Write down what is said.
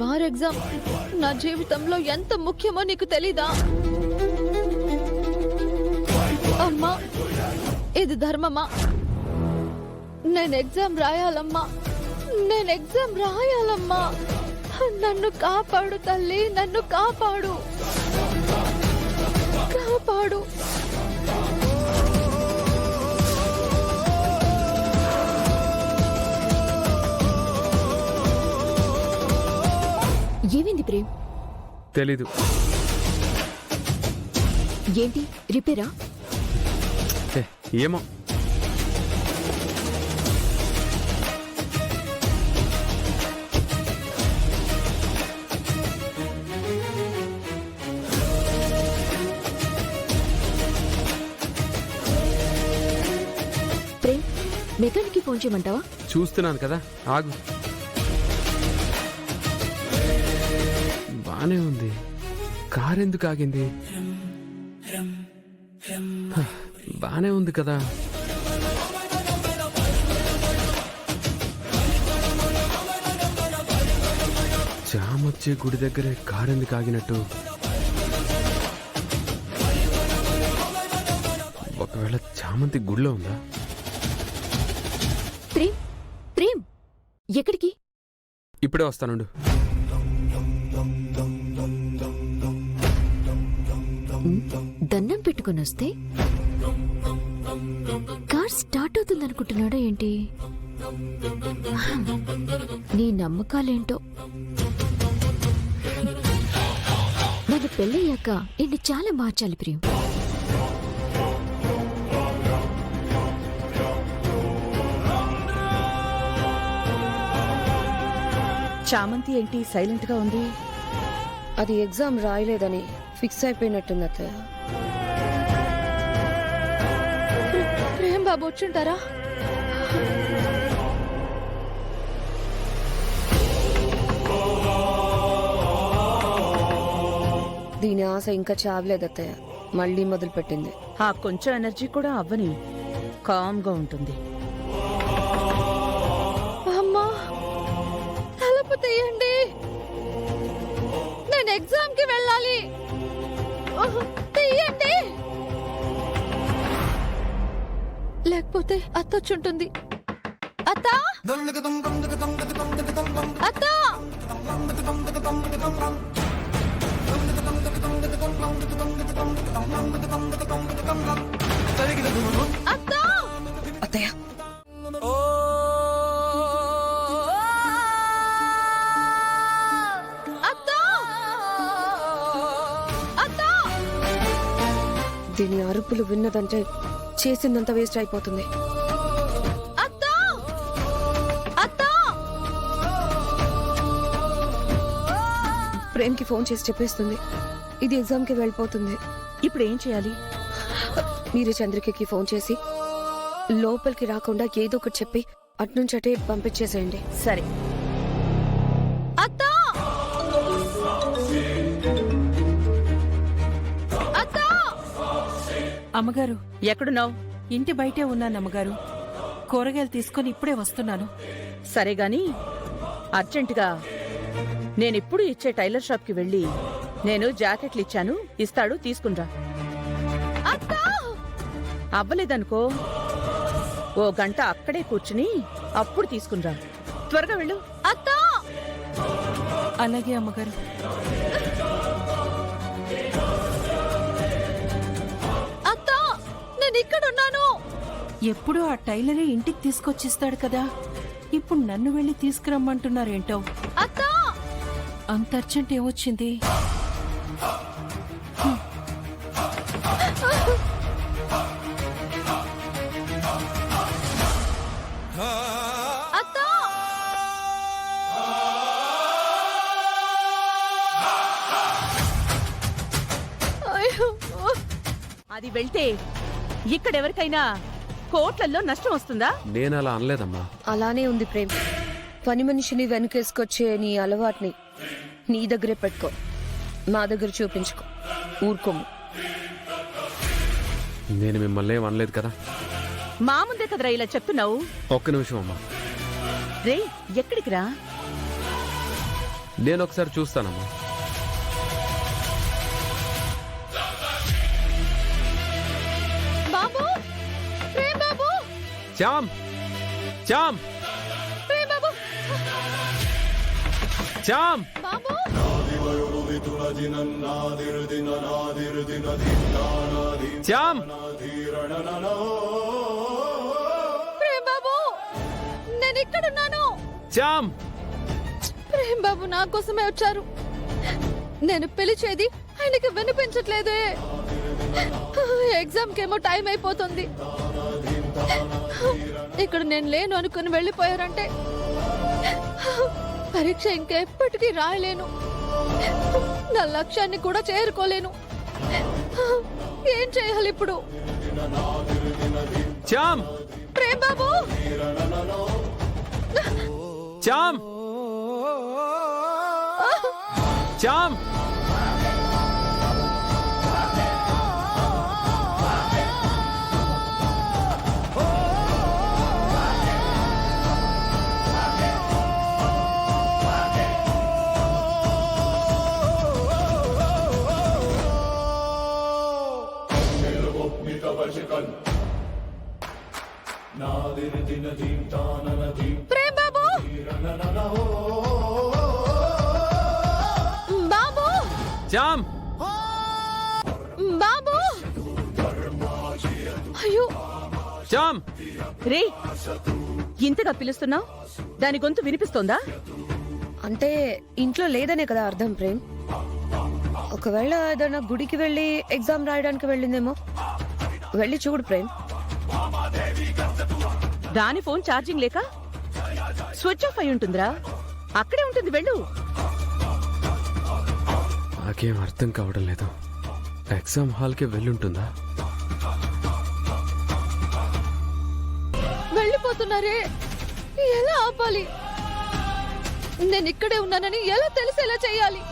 Bar exam నా జీవితంలో ఎంత ముఖ్యమో నీకు తెలీదా? అమ్మా, ఇది ధర్మమా? నేను ఎగ్జామ్ రాయాలమ్మా, నేను ఎగ్జామ్ రాయాలమ్మా. నన్ను కాపాడు తల్లి, నన్ను కాపాడు, కాపాడు. ఏమైంది ప్రేమ్? తెలీదు. ఏంటి రిపేరా? ఏమో. ప్రేమ్, మెకానిక్ కి ఫోన్ చేయమంటావా? చూస్తున్నాను కదా, ఆగు. బానే ఉంది, కార్ ఎందుకు ఆగింది? బానే ఉంది కదా. జామొచ్చే గుడి దగ్గరే కార్ ఎందుకు ఆగినట్టు? ఒకవేళ చామంతి గుడిలో ఉందా? ప్రేమ్, ప్రేమ్, ఎక్కడికి? ఇప్పుడే వస్తానుండు. దండం పెట్టుకుని వస్తే కార్ స్టార్ట్ అవుతుందనుకుంటున్నాడా ఏంటి? నీ నమ్మకాలేంటో. నన్ను పెళ్ళయ్యాక నిన్ను చాలా మార్చాలి ప్రియం. చామంతి ఏంటి సైలెంట్ గా ఉంది? అది ఎగ్జామ్ రాయలేదని ఫిక్స్ అయిపోయినట్టుంది అత్తయ్య. ప్రేమ్ బాబు వచ్చుంటారా? దీని ఆశ ఇంకా చావలేదు అత్తయ్య, మళ్ళీ మొదలు పెట్టింది. ఆ కొంచెం ఎనర్జీ కూడా అవ్వని, కామ్ గా ఉంటుంది. అమ్మా, తలుపు తీయండి, నేను ఎగ్జామ్ కి వెళ్ళాలి. తీయండి, లేకపోతే అత్తొచ్చుంటుంది. అత్త, అత్త, అత్త, అత్తయ్య దీని అరుపులు విన్నదంటే చేసిందంత వేస్ట్ అయిపోతుంది. ప్రేమ్ కి ఫోన్ చేసి చెప్పేస్తుంది ఇది ఎగ్జామ్ కి వెళ్ళిపోతుంది. ఇప్పుడు ఏం చేయాలి? మీరు చంద్రికకి ఫోన్ చేసి లోపలికి రాకుండా ఏదో ఒకటి చెప్పి అట్నుంచటే పంపించేసేయండి. సరే. అమ్మగారు, ఎక్కడున్నావు? ఇంటి బయటే ఉన్నాను అమ్మగారు. కూరగాయలు తీసుకుని ఇప్పుడే వస్తున్నాను. సరే గాని అర్జెంటుగా నేనిప్పుడు ఇచ్చే టైలర్ షాప్ కి వెళ్ళి నేను జాకెట్లు ఇచ్చాను, ఇస్తాడు, తీసుకునిరా. అవ్వలేదనుకో ఓ గంట అక్కడే కూర్చుని అప్పుడు తీసుకునిరా. త్వరగా వెళ్ళు. అలాగే అమ్మగారు. ఇక్కడున్నాను. ఎప్పుడూ ఆ టైలరే ఇంటికి తీసుకొచ్చిస్తాడు కదా, ఇప్పుడు నన్ను వెళ్ళి తీసుకురమ్మంటున్నారేంటో. అంత అర్జెంట్ ఏమొచ్చింది? అది వెళ్తే ఇక్కడెవరికైనా కోట్లల్లో నష్టం వస్తుందా? నేను అలా అనలేదమ్మా. అలానే ఉంది ప్రేమ్. పని మనిషిని వెనుకేసుకొచ్చే నీ అలవాటుని నీ దగ్గరే పెట్టుకో, మా దగ్గర చూపించుకో. ఊరుకోము. నేను మిమ్మల్ని ఏం అనలేదు కదా. మా ముందే కదరా ఇలా చెప్తున్నావు. ఒక్క నిమిషం అమ్మా. రే, ఎక్కడికి రా? నేను ఒకసారి చూస్తానమ్మా. బాబు ప్రేమ్ బాబు శ్యామ్, శ్యామ్, ప్రేమ్ బాబు శ్యామ్. బాబు శ్యామ్, ప్రేమ్ బాబు నేను ఇక్కడున్నాను. శ్యామ్. ప్రేమ్ బాబు నా కోసమే వచ్చారు. నేను పిలిచేది ఆయనకి వినిపించట్లేదే. ఎగ్జామ్ కేమో టైం అయిపోతుంది. ఇక్కడ నేను లేను అనుకుని వెళ్ళిపోయారంటే పరీక్ష ఇంకెప్పటికీ రాయలేను. నా లక్ష్యాన్ని కూడా చేరుకోలేను. ఏం చేయాలి ఇప్పుడు? శ్యామ్, ప్రేమ్ బాబు శ్యామ్, శ్యామ్. ప్రేమ్ బాబు బాబు శ్యామ్, బాబు అయ్యో శ్యామ్. రే, ఇంతగా పిలుస్తున్నావు? దాని గొంతు వినిపిస్తోందా? అంటే ఇంట్లో లేదనే కదా అర్థం ప్రేమ్. ఒకవేళ ఏదైనా గుడికి వెళ్ళి ఎగ్జామ్ రాయడానికి వెళ్ళిందేమో. వెళ్ళి చూడు ప్రేమ్. దాని ఫోన్ ఛార్జింగ్ లేక స్విచ్ ఆఫ్ అయి ఉంటుందిరా. అక్కడే ఉంటుంది, వెళ్ళు. నాకేం అర్థం కావడం లేదు. ఎగ్జామ్ హాల్కి వెళ్ళుంటుందా? వెళ్ళిపోతున్నారే, ఎలా ఆపాలి? నేను ఇక్కడే ఉన్నానని ఎలా తెలిసేలా చేయాలి?